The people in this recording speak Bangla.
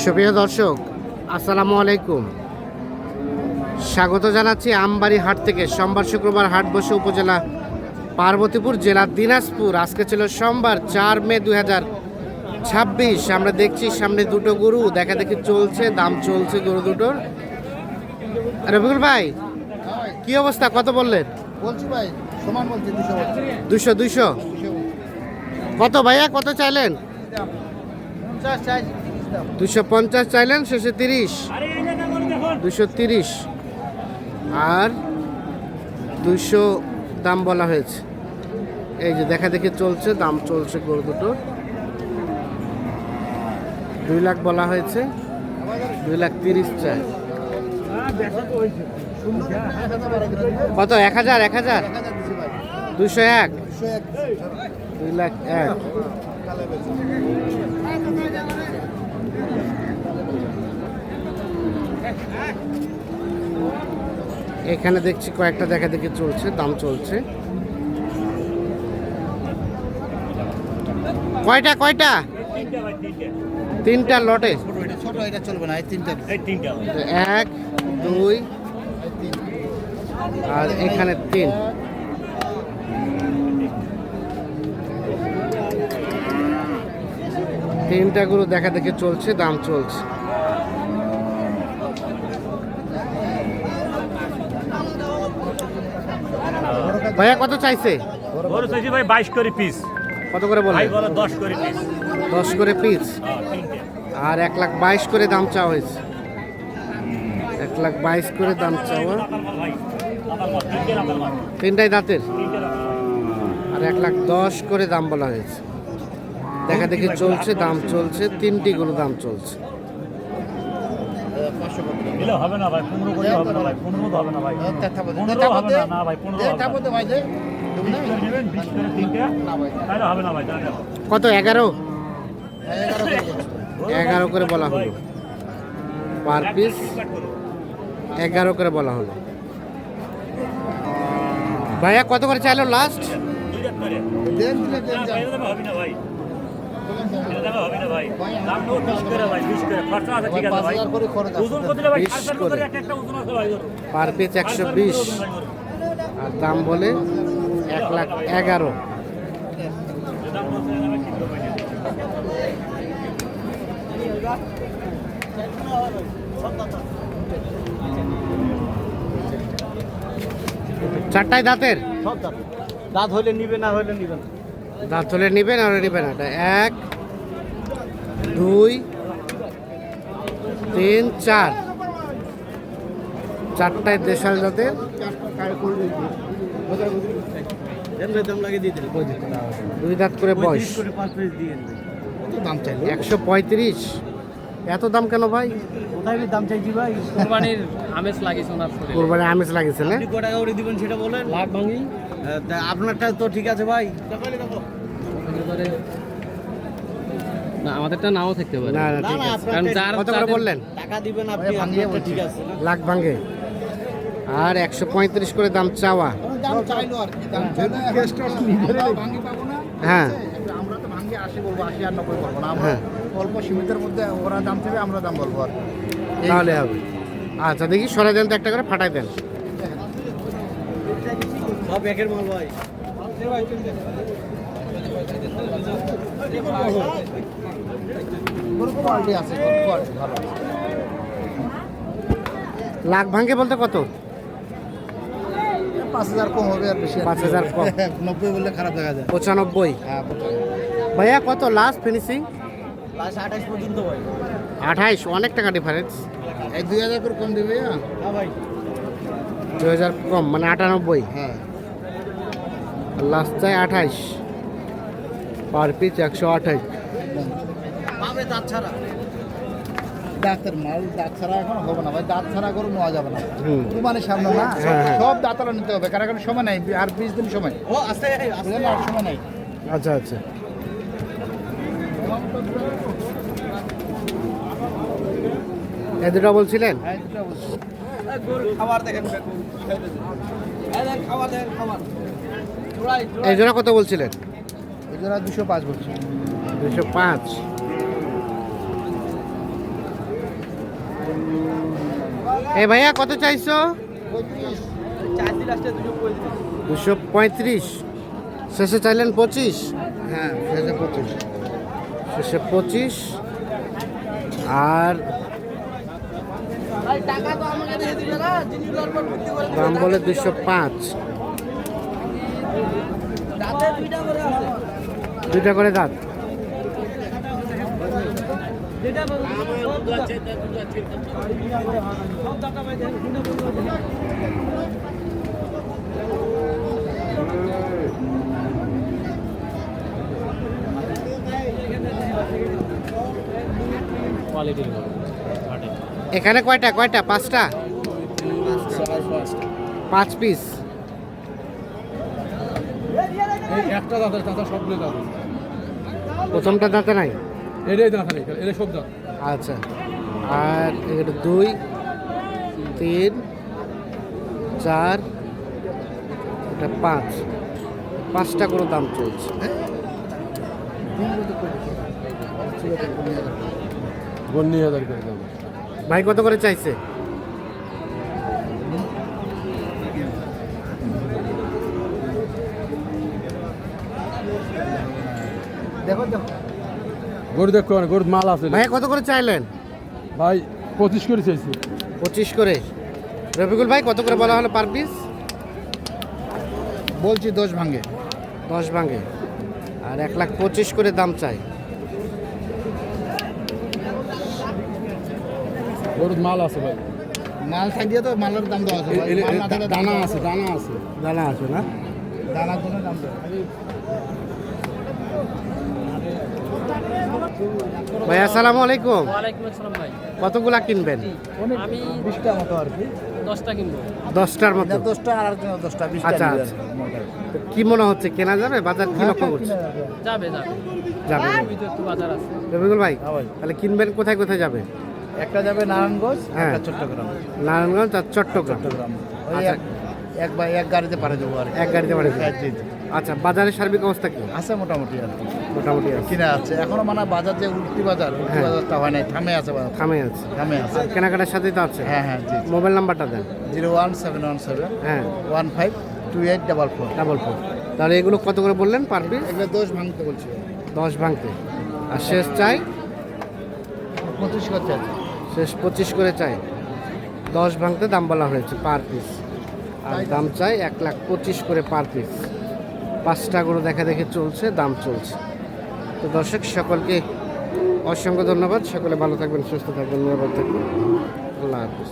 সুপ্রিয় দর্শক, আসসালামু আলাইকুম। স্বাগত জানাচ্ছি আমবাড়ি হাট থেকে। সোমবার শুক্রবার হাট বসে উপজেলা পার্বতীপুর, জেলা দিনাজপুর। আজকে ছিল সোমবার 4 মে 2026। আমরা দেখছি সামনে দুটো গরু দেখা দেখি চলছে, দাম চলছে গরু দুটোর। রবিকুল ভাই, কি অবস্থা, কত বললেন? বলছি ভাই, সমান বলছি 200 কত ভাইয়া, কত চাইলেন? 250 চাইলেন, শেষে 30, 230 আর 200 দাম বলা হয়েছে। এই যে দেখা দেখি চলছে, দাম চলছে গরু দুটো। 2 লাখ বলা হয়েছে, 2,30,000 চাই। কত? 1000 201, 2,01,000। এখানে দেখছি কয়েকটা দেখা দেখি চলছে, দাম চলছে। কয়টা? 3টা লটে। ছোট এটা চলবে না, এই তিনটা 1, 2 আর এখানে 3। তিনটা গরু দেখা দেখি চলছে, দাম চলছে। ভাইয়া কত চাইছে? বড় চাইছি ভাই 22 করে পিস। কত করে বলে? ভাই বলে 10 করে পিস। 10 করে পিস। তিনটে। আর 1,22,000 করে দাম চাওয়া হয়েছে। 1,22,000 করে দাম চাওয়া। ভাই তিনটে রাতার মাল। তিনটাই দাঁতের। তিনটে রাতার মাল। আর 1,10,000 করে দাম বলা হয়েছে। দেখা দেখি চলছে, দাম চলছে। 3টি গরু দাম চলছে। দিলে হবে না ভাই, 15 করে হবে না ভাই, 15 তো হবে না ভাই। 15 হবে না, না ভাই 15 হবে না। ভাই দে 20 করে নেবেন, 20 করে তিনটে। তাহলে হবে না ভাই, তাহলে দেখো। কত? 11 করে বলা হলো পার পিস। 11 করে বলা হলো। ভাইয়া কত করে চাইলো লাস্ট? 2 লাখ করে। দেন দিলে না দেন ভাই, এটা দামে হবে না ভাই। এটা দামে হবে না ভাই। দাম তো 20 করে ভাই, 20 করে। খরচা আছে, ঠিক আছে ভাই। 5,000 করে খরচ আছে। ওজন কত দিলে ভাই? 20 400 করে। করে একটা ওজন আছে ভাই। পার পিস 120 আর দাম বলে 1,11,000। চারটায় দাঁতের। সব দাঁত হইলে নিবে, না হইলে নিবে না। দাঁত হলে নিবেন আর নিবেন না। 1, 2, 3, 4। চারটায় দেশাল জাতের। দাম লাগিয়ে দিয়ে দিন। 2 দাঁত করে বয়স। করে 5 পিস দিয়ে দেন। কত দাম চাইলো? 135। এত দাম কেন ভাই? কোথায় দাম চাইছি ভাই? কোরবানির আমেজ লাগিয়েছে ওনার শরীরে। কোরবানি আমেজ লাগিয়েছে না? আপনি কত টাকা করে দিবেন সেটা বলেন। লাখ ভাঙি আপনারটা তো ঠিক আছে ভাই। এবারে না, আমাদেরটা নাও থাকতে পারে। না না, ঠিক আছে। কারণ যার কত করে বললেন? টাকা দিবেন আপনি, আপনারটা ঠিক আছে। লাখ ভাঙে। আর 135 করে দাম চাওয়া। দাম চাইলো আর কি, দাম চাইলো। আমরা ভাঙি পাবো না। হ্যাঁ আমরা তো ভাঙি 80 বলবো, 80 আর 90 বলবো না। আমরা হ্যাঁ। অল্প সীমিতের মধ্যে ওরা দাম চাইবে, আমরা দাম বলবো আর তাহলে হবে। আচ্ছা দেখি সরাই দেন তো, একটা করে ফাটাই দেন। সব একের মাল ভাই। কোয়ালিটি আছে, কোয়ালিটি ভালো। লাখ ভাঙে বলতে কত? 5,000 কম হবে আর বেশি। 5,000 কম। 90 বললে খারাপ দেখা যায়। 95। হ্যাঁ, ভাইয়া কত লাস্ট ফিনিশিং? লাস্ট 28 পর্যন্ত ভাই। 28, অনেক টাকা ডিফারেন্স। এই 2,000 করে কম দিবে। হ্যাঁ ভাই। 2000 কম মানে 98। হ্যাঁ, লাস্ট চাই 28। Per piece 128। পাবে দাঁত ছাড়া। দাঁতের মাল, দাঁত ছাড়া এখন হবে না ভাই। দাঁত ছাড়া করে নেওয়া যাবে না। হুম। কুরবানির সামনে না, হ্যাঁ, হ্যাঁ। সব দাঁতারা নিতে হবে, কারণ এখন সময় নাই, আর 20 দিন সময়। ও আস্তে আস্তে, আর সময় নাই। আচ্ছা আচ্ছা। এই দুটো বলছিলেন? হ্যাঁ, এটা বলছি। খাবার দেখেন, খাবার দেখেন, খাবার। এই জোড়া কত বলছিলেন? এই জোড়া 205 বলছি। 205। এ ভাইয়া কত চাইছো? 235। শেষে চাইলেন 25। হ্যাঁ শেষে 25। শেষে 25। আর দাম বলে 205। দুইটা করে দাঁত। কোয়ালিটির এখানে কয়টা কয়টা? 5টা? 5 পিস। একটা দাঁতের চাচা সবগুলো দাঁত প্রথমটা দাঁতে নাই? এটাই দাঁত নেই, এটা সব দাঁত। আচ্ছা। আর এটা 2 3 4 এটা 5। 5টা করে দাম চলছে। বন্নি হাজার করে দাম। ভাই কত করে চাইছে? দেখো দেখো গরু দেখো না, গরুর মাল আছে ভাই কত করে চাইলেন? ভাই 25 করে চাইছি। 25 করে। রফিকুল ভাই কত করে বলা হলো পার পিস? বলছি 10 ভাঙে। 10 ভাঙে। আর 1,25,000 করে দাম চাই। গরুর মাল আছে ভাই, মাল থাকিয়ে তো মালের দাম দেওয়া আছে ভাই। মাল না থাকলে দানা আছে, দানা আছে, দানা আছে না? দানার জন্য দাম দেওয়া। ভাই আসসালামু আলাইকুম। ওয়ালাইকুম আসসালাম ভাই। কতগুলা কিনবেন? আমি 20টা মতো আর কি। 10টা কিনবো। 10টার মতো। 10টা আর একজন 10টা 20টা। আচ্ছা, আচ্ছা। তো কি মনে হচ্ছে কেনা যাবে? বাজার কি লক্ষ্য করছে? যাবে যাবে। যাবে। আমি তো একটু বাজার আছে। রফিকুল ভাই হ্যাঁ ভাই। তাহলে কিনবেন কোথায় কোথায় যাবে? একটা যাবে নারায়ণগঞ্জ, হ্যাঁ। একটা চট্টগ্রাম। নারায়ণগঞ্জ আর চট্টগ্রাম। চট্টগ্রাম ওই আচ্ছা। এক গাড়িতে পারে দেবো আর কি। এক গাড়িতে বাড়ি হ্যাঁ, জি, জি। আচ্ছা, বাজারের সার্বিক অবস্থা কি? আছে মোটামুটি আর কি। মোটামুটি আছে। কিনে আছে এখনো, মানে বাজার যে উল্টি বাজার, উল্টি হ্যাঁ। বাজারটা হয় নাই, থামে আছে বাজার, থামে আছে। থামে আছে। আর কেনাকাটার সাথেই তো আছে। হ্যাঁ হ্যাঁ জি। মোবাইল নাম্বারটা দেন। 01717 হ্যাঁ 152844। 4 তাহলে এগুলো কত করে বললেন পার পিস? এগুলো 10 ভাঙতে বলছি। 10 ভাঙতে। আর শেষ চাই? 25 করতে আছে। শেষ 25 করে চাই। 10 ভাঙতে দাম বলা হয়েছে পার পিস। আর দাম চাই 1,25,000 করে পার পিস। 5টা গরু দেখা দেখে চলছে, দাম চলছে। তো দর্শক সকলকে অসংখ্য ধন্যবাদ। সকলে ভালো থাকবেন, সুস্থ থাকবেন, নিরাপদ থাকবেন। আল্লাহ হাফিজ।